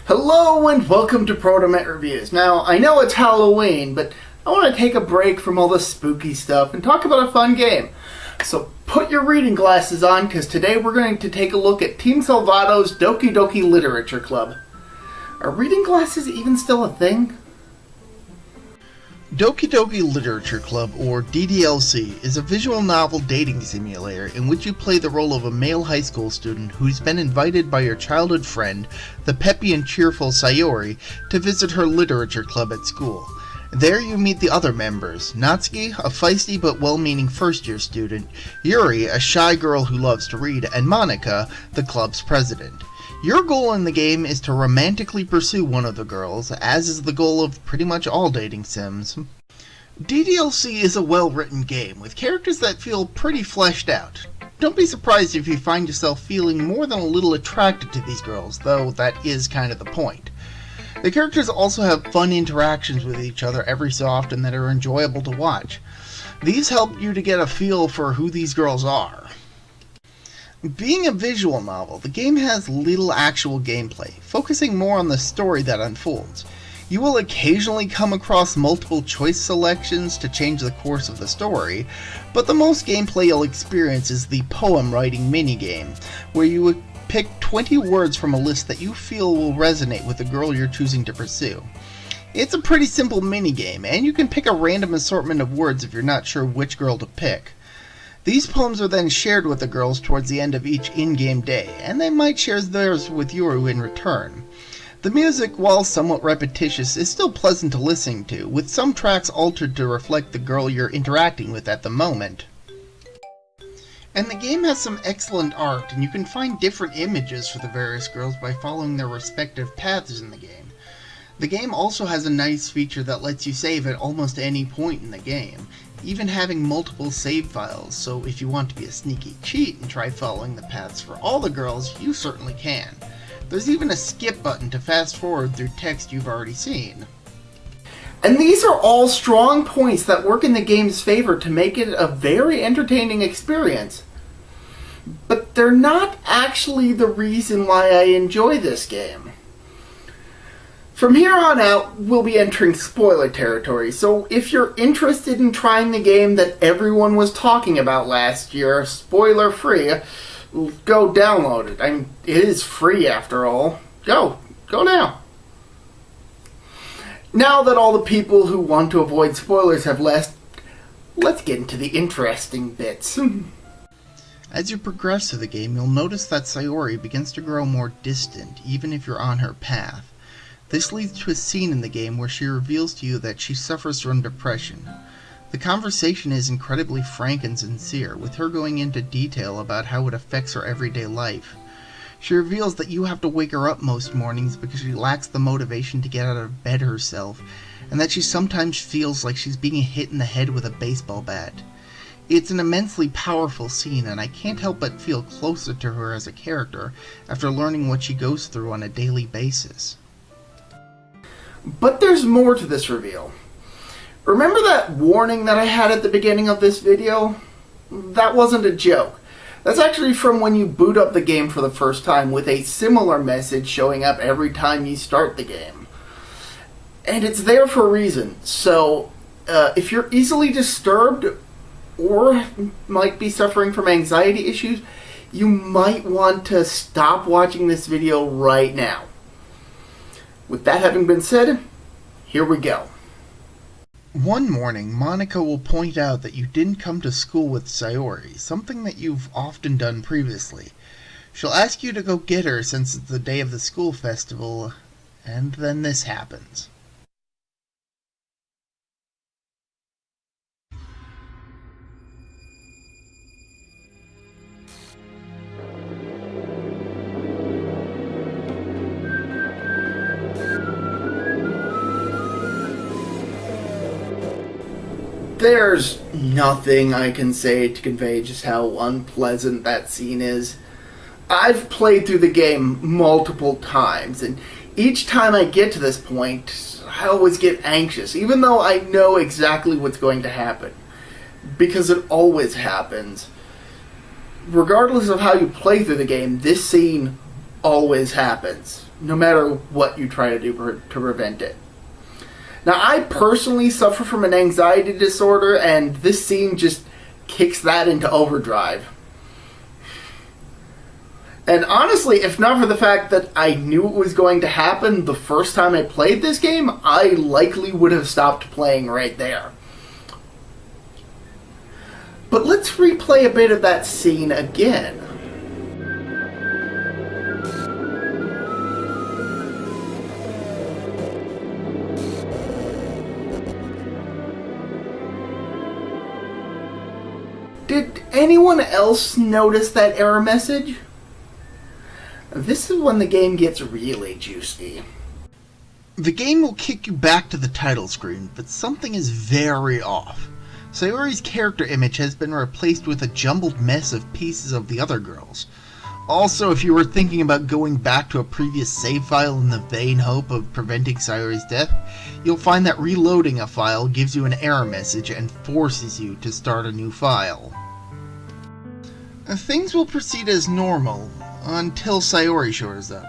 Hello and welcome to ProtoMet Reviews. Now, I know it's Halloween, but I want to take a break from all the spooky stuff and talk about a fun game. So put your reading glasses on, because today we're going to take a look at Team Salvato's Doki Doki Literature Club. Are reading glasses even still a thing? Doki Doki Literature Club, or DDLC, is a visual novel dating simulator in which you play the role of a male high school student who's been invited by your childhood friend, the peppy and cheerful Sayori, to visit her literature club at school. There you meet the other members: Natsuki, a feisty but well-meaning first-year student, Yuri, a shy girl who loves to read, and Monika, the club's president. Your goal in the game is to romantically pursue one of the girls, as is the goal of pretty much all dating sims. DDLC is a well-written game, with characters that feel pretty fleshed out. Don't be surprised if you find yourself feeling more than a little attracted to these girls, though that is kind of the point. The characters also have fun interactions with each other every so often that are enjoyable to watch. These help you to get a feel for who these girls are. Being a visual novel, the game has little actual gameplay, focusing more on the story that unfolds. You will occasionally come across multiple choice selections to change the course of the story, but the most gameplay you'll experience is the poem writing minigame, where you would pick 20 words from a list that you feel will resonate with the girl you're choosing to pursue. It's a pretty simple minigame, and you can pick a random assortment of words if you're not sure which girl to pick. These poems are then shared with the girls towards the end of each in-game day, and they might share theirs with you in return. The music, while somewhat repetitious, is still pleasant to listen to, with some tracks altered to reflect the girl you're interacting with at the moment. And the game has some excellent art, and you can find different images for the various girls by following their respective paths in the game. The game also has a nice feature that lets you save at almost any point in the game, even having multiple save files, so if you want to be a sneaky cheat and try following the paths for all the girls, you certainly can. There's even a skip button to fast forward through text you've already seen. And these are all strong points that work in the game's favor to make it a very entertaining experience. But they're not actually the reason why I enjoy this game. From here on out, we'll be entering spoiler territory, so if you're interested in trying the game that everyone was talking about last year, spoiler-free, go download it. It is free after all. Go now. Now that all the people who want to avoid spoilers have left, let's get into the interesting bits. As you progress through the game, you'll notice that Sayori begins to grow more distant, even if you're on her path. This leads to a scene in the game where she reveals to you that she suffers from depression. The conversation is incredibly frank and sincere, with her going into detail about how it affects her everyday life. She reveals that you have to wake her up most mornings because she lacks the motivation to get out of bed herself, and that she sometimes feels like she's being hit in the head with a baseball bat. It's an immensely powerful scene, and I can't help but feel closer to her as a character after learning what she goes through on a daily basis. But there's more to this reveal. Remember that warning that I had at the beginning of this video? That wasn't a joke. That's actually from when you boot up the game for the first time, with a similar message showing up every time you start the game. And it's there for a reason. So, if you're easily disturbed or might be suffering from anxiety issues, you might want to stop watching this video right now. With that having been said, here we go. One morning, Monika will point out that you didn't come to school with Sayori, something that you've often done previously. She'll ask you to go get her since it's the day of the school festival, and then this happens. There's nothing I can say to convey just how unpleasant that scene is. I've played through the game multiple times, and each time I get to this point, I always get anxious, even though I know exactly what's going to happen. Because it always happens. Regardless of how you play through the game, this scene always happens, no matter what you try to do to prevent it. Now, I personally suffer from an anxiety disorder, and this scene just kicks that into overdrive. And honestly, if not for the fact that I knew it was going to happen the first time I played this game, I likely would have stopped playing right there. But let's replay a bit of that scene again. Did anyone else notice that error message? This is when the game gets really juicy. The game will kick you back to the title screen, but something is very off. Sayori's character image has been replaced with a jumbled mess of pieces of the other girls. Also, if you were thinking about going back to a previous save file in the vain hope of preventing Sayori's death, you'll find that reloading a file gives you an error message and forces you to start a new file. Things will proceed as normal until Sayori shows up.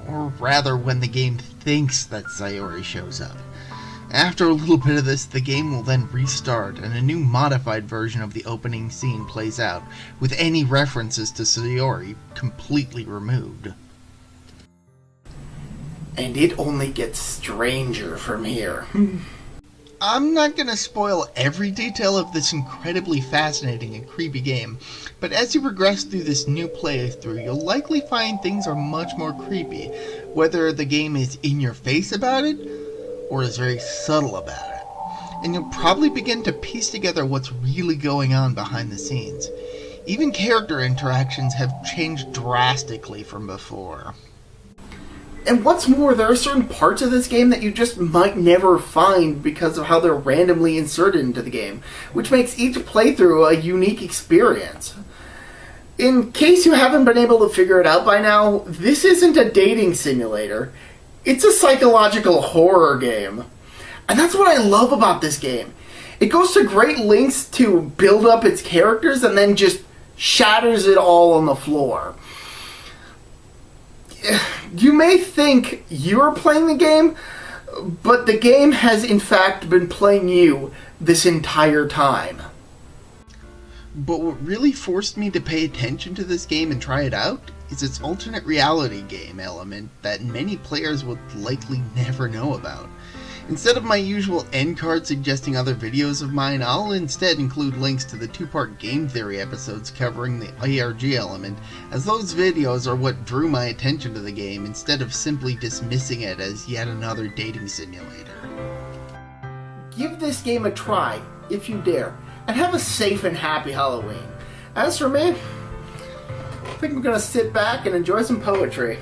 Or rather, when the game thinks that Sayori shows up. After a little bit of this, the game will then restart, and a new modified version of the opening scene plays out, with any references to Sayori completely removed. And it only gets stranger from here. I'm not going to spoil every detail of this incredibly fascinating and creepy game, but as you progress through this new playthrough, you'll likely find things are much more creepy, whether the game is in your face about it, or is very subtle about it. And you'll probably begin to piece together what's really going on behind the scenes. Even character interactions have changed drastically from before. And what's more, there are certain parts of this game that you just might never find because of how they're randomly inserted into the game, which makes each playthrough a unique experience. In case you haven't been able to figure it out by now, this isn't a dating simulator. It's a psychological horror game. And that's what I love about this game. It goes to great lengths to build up its characters and then just shatters it all on the floor. You may think you're playing the game, but the game has in fact been playing you this entire time. But what really forced me to pay attention to this game and try it out is its alternate reality game element that many players would likely never know about. Instead of my usual end card suggesting other videos of mine, I'll instead include links to the two-part game theory episodes covering the ARG element, as those videos are what drew my attention to the game instead of simply dismissing it as yet another dating simulator. Give this game a try, if you dare, and have a safe and happy Halloween. As for me, I think I'm gonna sit back and enjoy some poetry.